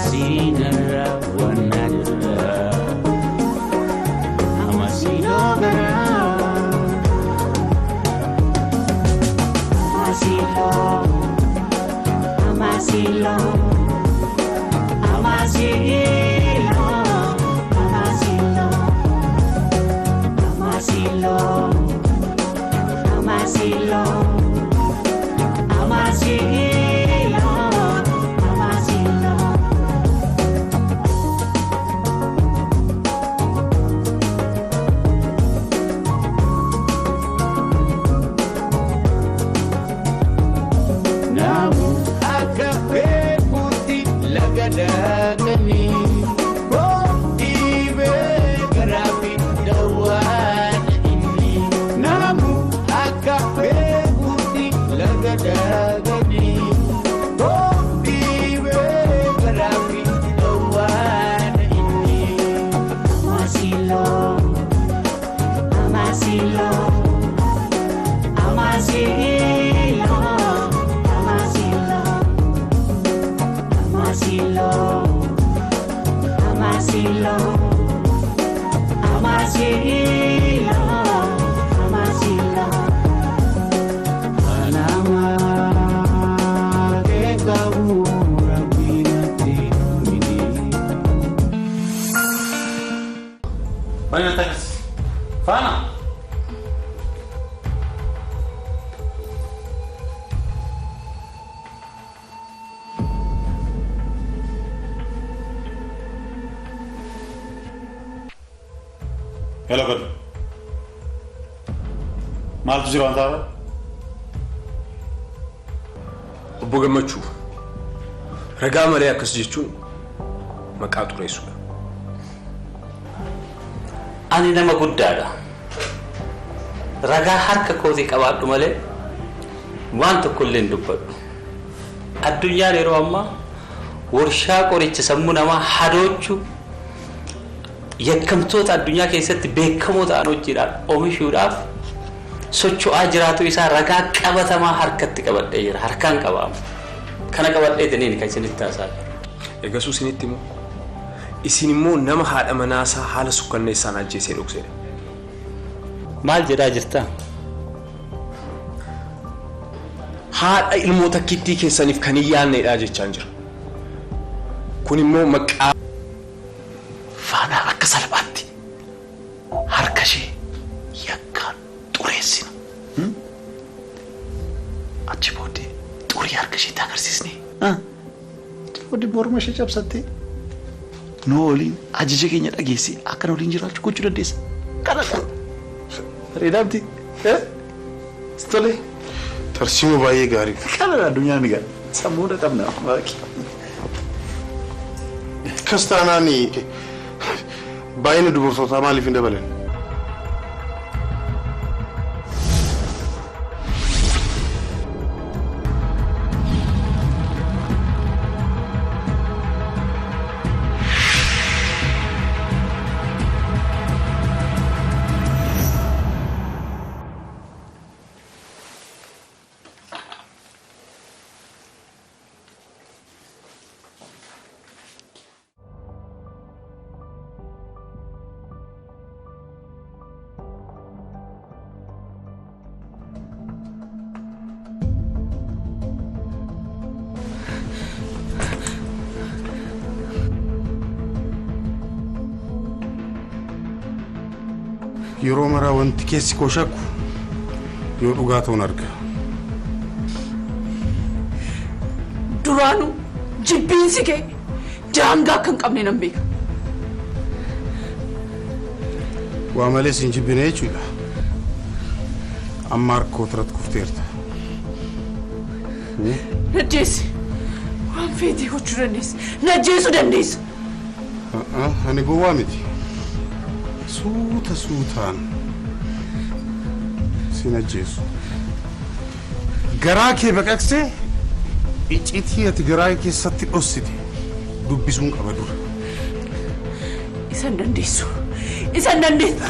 sinara wanadra Amaasilloo gara Amaasilloo Fana. Hello, good. Maal tu jiran ta'a? Obbo Gammachuu. Ragaa malee akkas jechuun maqaa xureessuudha. Ani nama guddaadha. Ragaa harka kootii qabaadhu malee waan tokko illee hin dubbadhu. Addunyaan yeroo ammaa warshaa qoricha sammuu namaa hadoochuu yakkamtoota addunyaa keessatti beekamoo ta'an hojiidhaan oomishuudhaaf socho'aa jiraatu isaa ragaa qabatamaa harkatti qabadhee jira. Harkaan qabaama. Kana qabadhee daniin kan isinitti haasaa. Eegasuu isinitti immoo isin immoo nama haadha manaasaa haala sukkanneessaan ajjeesee dhokseedha. Maal jedhaa jirta? Haadha ilmoota kittii keessaniif kan hin yaadneedhaa jechaan jira. Kun immoo maqaa Faanaa akka salphaatti harka ishee yakkaan xureessina. Achi booddee xurii harka isheetti agarsiisne. Odi morma ishee cabsattee noo waliin ajaja keenya dhageessee akkana waliin jiraachuu gochuu dandeessa. Kanadha. Bareedaamti. Stolee. Tarsiimoo baay'ee gaarii. Kanadha addunyaan egaa sammuudha qabna baaqi. Kastaanaani baay'ina dubartootaa maaliif hin dabalan? Yeroo maraa wanti keessi koo shakku yoo dhugaa ta'uun arga. Duraanuu jibbiinsi kee daangaa kan qabne nan beeka. Waa malee sin jibbine jechuudha. Amma harka kootirratti kufteerta. Najjeesi waan feetee gochuu dandeessa. Najjeesuu dandeessa. Ani gowwaa miti. Suuta suutaan sin ajjeesu. Garaa kee baqaqsee icciitii ati garaa keessatti dhossite dubbisuun qaba dura. Isan dandeessu. Isan dandeessu.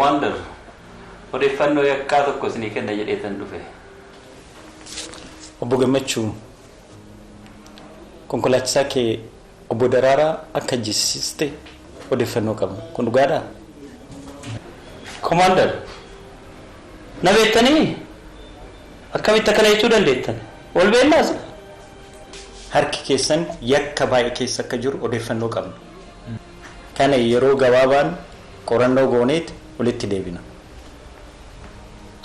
Commander, odeeffannoo yakkaa tokko isinii kenna jedheetan dhufe. Obbo Gammachuu, konkolaachisaa kee obbo Daraaraa akka jissiste odeeffannoo qabna. Kun dhugaadhaa? Commander, na beektanii? Akkamitti akkana jechuu dandeettan? Wal beeknaas? Harki keessan yakka baay'ee keessa akka jiru odeeffannoo qabna. Kana yeroo gabaabaan qorannoo gooneet walitti deebina.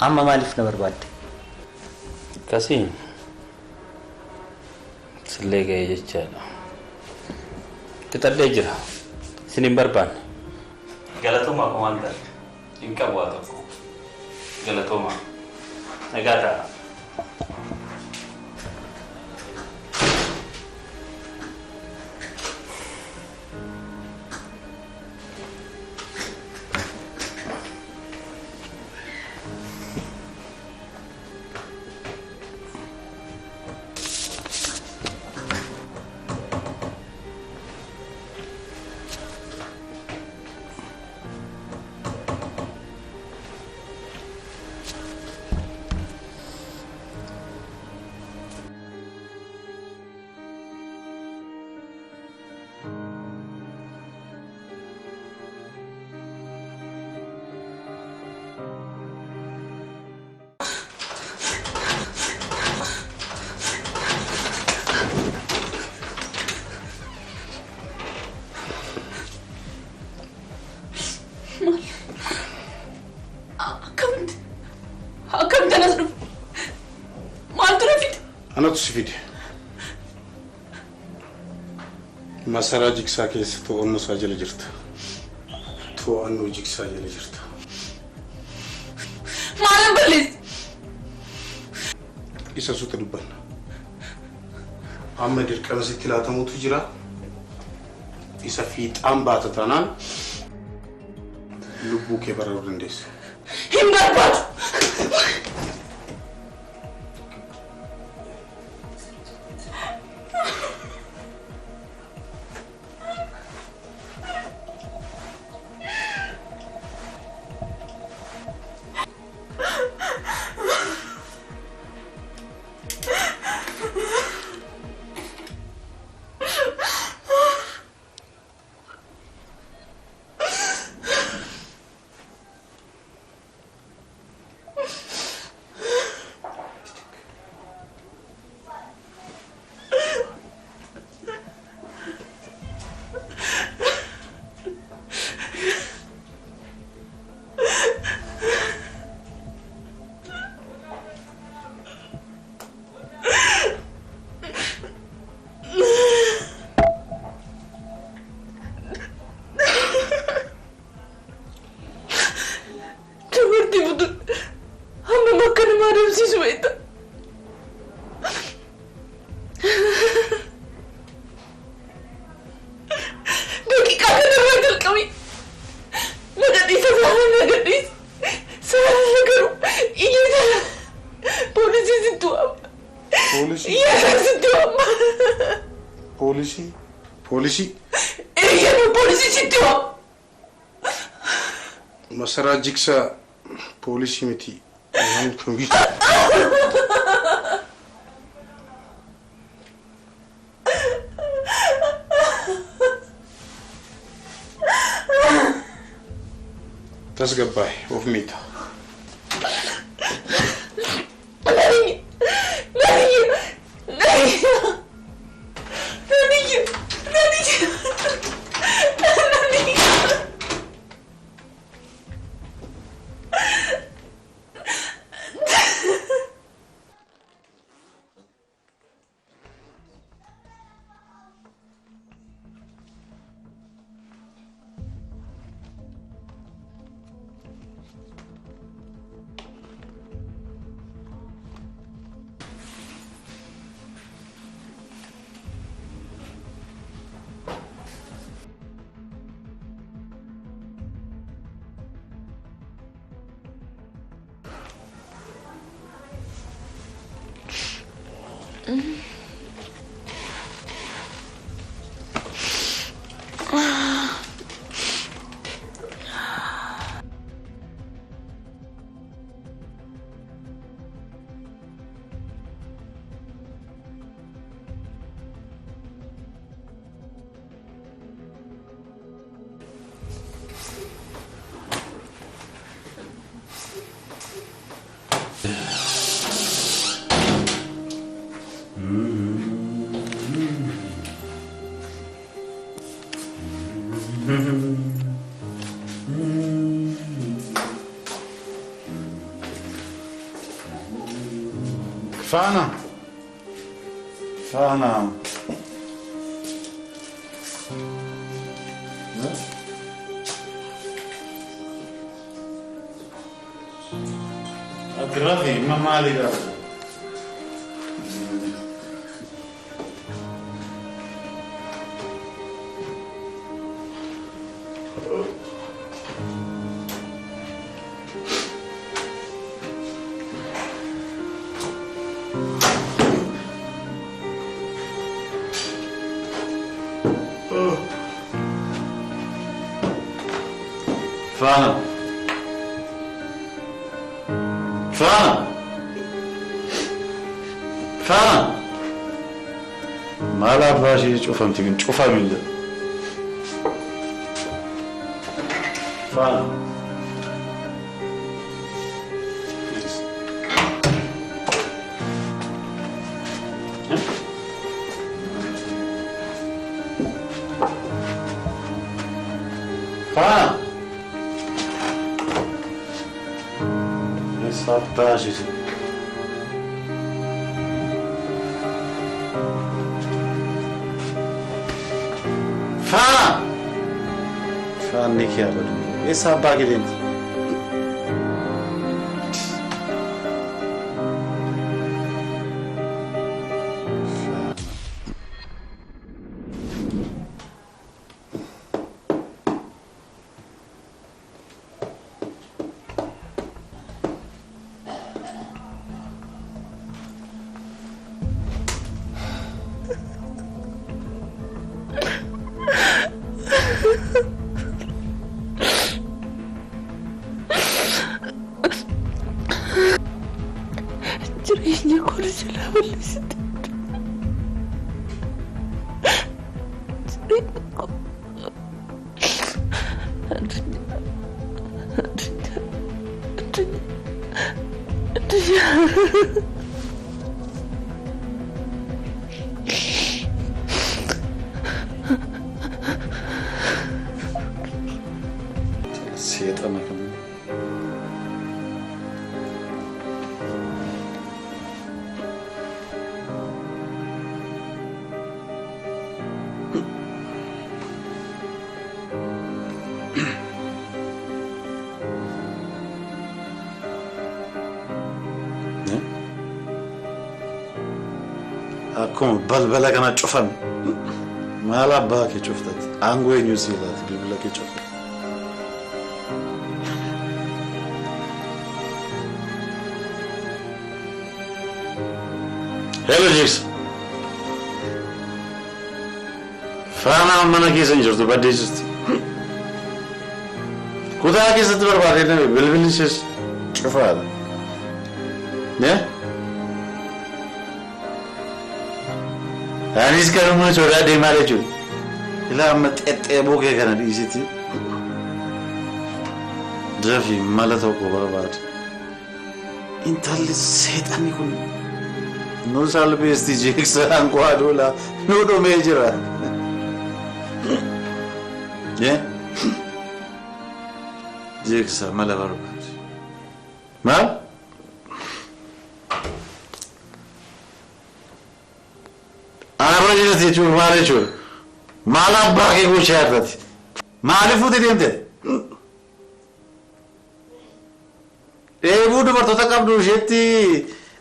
Amma maaliif na barbaadde? Akkasiin sillee ga'ee jechaadha. Xixadhee jira. Isin hin barbaanne. Galatoomaa Commander. Hin qabu waa tokko. Galatoomaa. Nagaa ta'a. Anatu si fide. Masaraa jigsaa keessa to'annoo isaa jala jirta. To'annoo jigsaa jala jirta. Maalan balleessi? Isa suuta dubbanna. Amma dirqama sitti laatamutu jira. Isa fiixaan baata taanaan lubbuu kee bararuu dandeessa. Hin barbaadu. Polisi? Eeyyami polisi sitti hoo? Masaraa jigsaa polisi miti. Waan kamitti? Tasgabbaay of miita. Faana. Faana. Rafi, ma maali gaafate. Faana. Faana. Faana. Maal abbaa ishee cufamti kun cufamillee. Faana. Faana. Abbaa ishee. Faana. Faanni kee abadu. Eessa abbaa kee deemti? Jireenya koo jalaa balleessite. Jireenya koo. Addunyaa. Seexana kana. Akkuma balbala kana cufan maal abbaa kee cuftati aangoo eenyu siilaati bilbila kee cufan. Hello James. Faana mana keessa hin jirtu baddee jirti. Kutaa keessatti barbaadee bilbilli ishee cufaadha. Anis karuma sodaa deemaa jechuudha. Ilaa amma xexxeeboo kee kana dhiisiti. Dafii mala tokko barbaada. Intalli seexanni kun nu salpheesti jeeksaan kwaadola nu dhumee jira. Jeeksa mala barbaada. Maal? Arrajina jechuun maal jechuudha? Maal abbaa kee gochuu yaadati? Maaliif fuutee deemte? Dheebuu dubartoota qabdu isheetti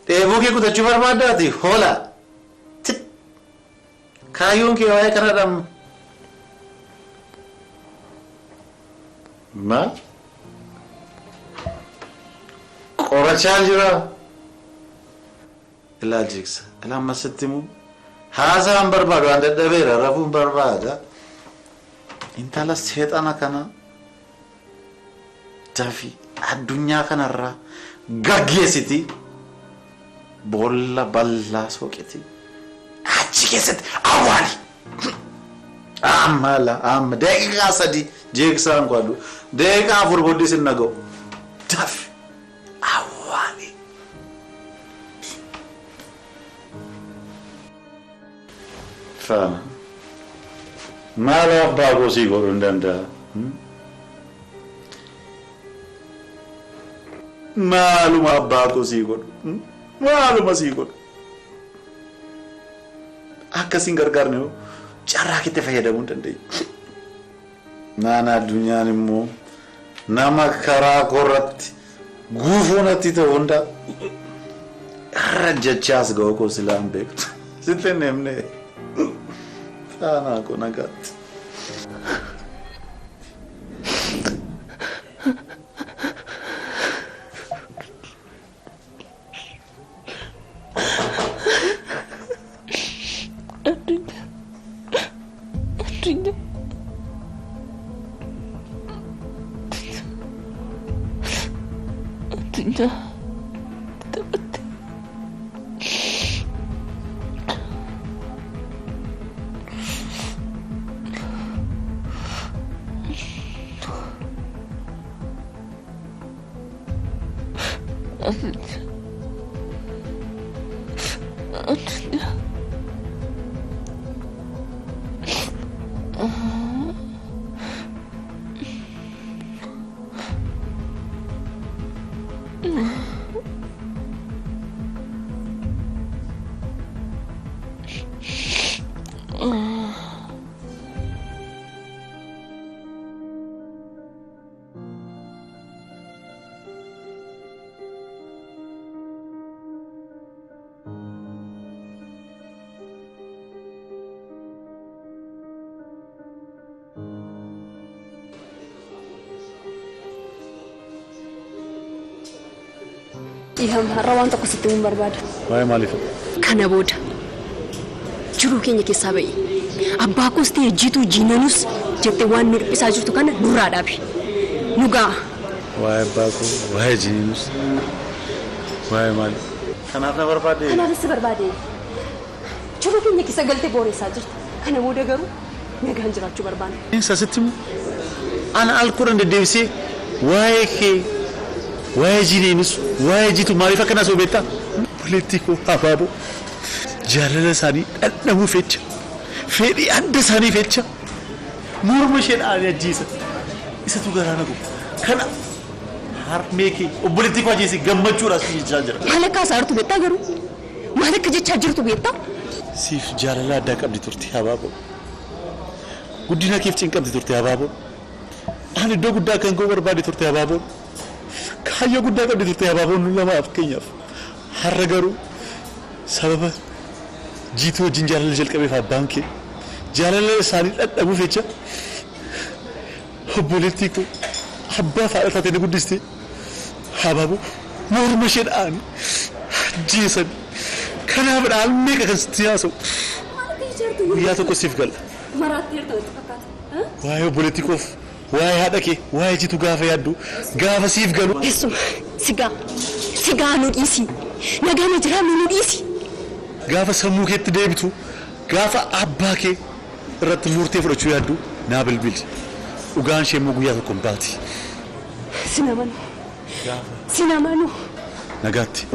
dheebuu kee kutachuu barbaaddaati? Hola! Kaayyoon kee waa'ee kanadha. Maal? Qorachaa jira. Ilaa jeeksa. Ilaa ammasitti immoo haasaan barbaadu waan dadhabeera rafuun barbaada. Intala seexana kana dafii addunyaa kanarraa gaggeessiti boolla bal'aa soqiti achi keessatti awwaali. Amma daqiiqaa 3 jeeksaan kwadu daqiiqaa 4 booddee sin naga'u dafi awwaali. Faana maal abbaa goosii godhuu hin danda'a? Maaluma abbaa goosii godhu? Maaluma sii godhu? akkasiin gargaarne carraa kitti fayyadamuu dandeenya. Naan addunyaan immoo nama karaa korratti guufuu natti ta'u hunda irra jechaas ga'u koo silaan beektu. Sitti hin himne faanaa koo nagaatti. Iham har'a waan tokko sitti mun barbaada. Waa'ee maaliif? Kana booda jiruu keenya keessaa ba'i. Abbaa koos ta'e jiituu jiinanus jettee waan nu dhiphisaa jirtu kana nurraa dhaabi. Nu ga'a. Waa'ee abbaa koo, waa'ee jiinanus, waa'ee maali? Kanaaf na barbaade. Kanaafis barbaade. Jiruu keenya keessa galtee booressaa jirta. Kana booda garuu nagaan jiraachuu barbaanna. Insa sitti mu ana alkuudhaan deddeebisee waa'ee kee waa'ee jiinanus waa'ee jiitu maaliif akkana soo beektaa? Politiikoo abaaboo jaalala isaanii dhandhamuu fecha fedhii adda isaanii fecha morma ishee dhaanii ajjeesa isatu garaa na gubu kana harmee kee obboleettii koo ajjeesee gammachuudhaas jechaa jira. Maal akka hasaartu beektaa garuu maal akka jechaa jirtu beektaa? Siif jaalala addaa qabdi turte abaaboo guddina keef cinqabdi turte abaaboo ani iddoo guddaa kan koo barbaade turte abaaboo kaayyoo guddaa qabdi turte abaaboo nu lamaaf keenyaaf har'a garuu sababa jiituu wajjin jaalala jalqabeef abbaan kee jaalala isaanii dhandhamuu fecha obboleettii koo abbaa faadha taatee ni guddiste abaaboo morma ishee dhaanii ajjeesan kanaaf dhaal meeqa kan sitti haasa'u guyyaa tokko siif gala. Waa'ee obboleettii koof waa'ee haadha kee waa'ee jiitu gaafa yaaddu gaafa siif galu. Eessuma sigaa nu dhiisi nagaan jiraannu nu dhiisi. Gaafa sammuu keetti deebitu gaafa abbaa kee irratti murtee fudhachuu yaaddu naa bilbili dhugaan ishee immoo guyyaa tokko hin baati. Sinamanu. Nagaatti.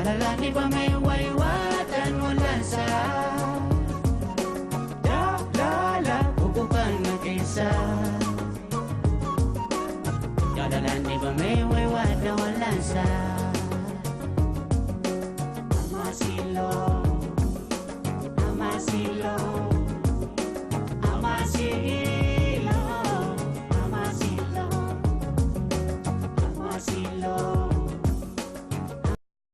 jalalaan dhibamee wayiwaadhaan wal'aansa jaalala bubuqaan keessa jalalaan dhibamee wayiwaadhaan wal'aansa Amaasilloo